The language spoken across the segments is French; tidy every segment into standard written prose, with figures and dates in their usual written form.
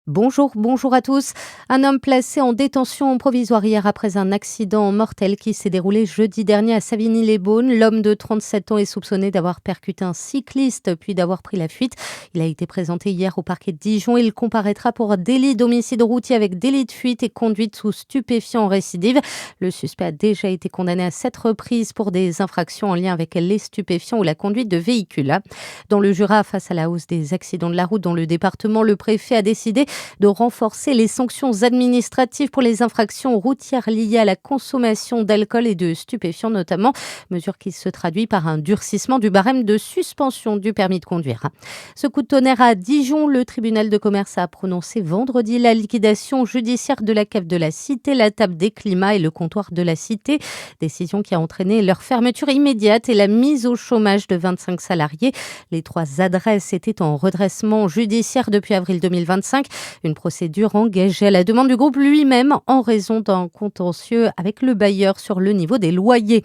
Bonjour à tous. Un homme placé en détention provisoire hier après un accident mortel qui s'est déroulé jeudi dernier à Savigny-les-Beaunes. L'homme de 37 ans est soupçonné d'avoir percuté un cycliste puis d'avoir pris la fuite. Il a été présenté hier au parquet de Dijon. Il comparaîtra pour délit d'homicide routier avec délit de fuite et conduite sous stupéfiants en récidive. Le suspect a déjà été condamné à 7 reprises pour des infractions en lien avec les stupéfiants ou la conduite de véhicule. Dans le Jura, face à la hausse des accidents de la route dans le département, le préfet a décidé de renforcer les sanctions administratives pour les infractions routières liées à la consommation d'alcool et de stupéfiants notamment, mesure qui se traduit par un durcissement du barème de suspension du permis de conduire. Ce coup de tonnerre à Dijon, le tribunal de commerce a prononcé vendredi la liquidation judiciaire de la cave de la Cité, la table des climats et le comptoir de la Cité, décision qui a entraîné leur fermeture immédiate et la mise au chômage de 25 salariés. Les 3 adresses étaient en redressement judiciaire depuis avril 2025. Une procédure engagée à la demande du groupe lui-même en raison d'un contentieux avec le bailleur sur le niveau des loyers.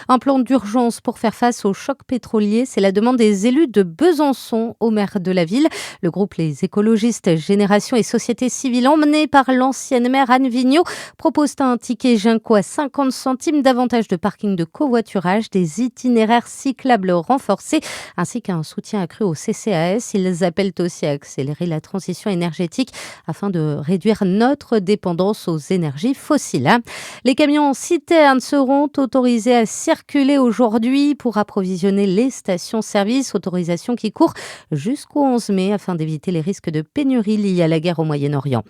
Un plan d'urgence pour faire face au choc pétrolier, c'est la demande des élus de Besançon au maire de la ville. Le groupe Les Écologistes, Génération et Société Civile, emmené par l'ancienne maire Anne Vigneault, propose un ticket Ginko à 50 centimes, davantage de parking de covoiturage, des itinéraires cyclables renforcés, ainsi qu'un soutien accru au CCAS. Ils appellent aussi à accélérer la transition énergétique afin de réduire notre dépendance aux énergies fossiles. Les camions citernes seront autorisés à circuler aujourd'hui pour approvisionner les stations-service, autorisation qui court jusqu'au 11 mai afin d'éviter les risques de pénurie liés à la guerre au Moyen-Orient.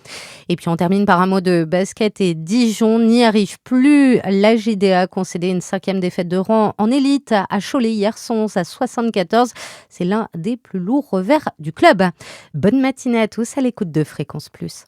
Et puis on termine par un mot de basket et Dijon n'y arrive plus. La JDA a concédé une 5e défaite de rang en élite à Cholet hier, 111 à 74. C'est l'un des plus lourds revers du club. Bonne matinée à tous à l'écoute de Fréquence Plus.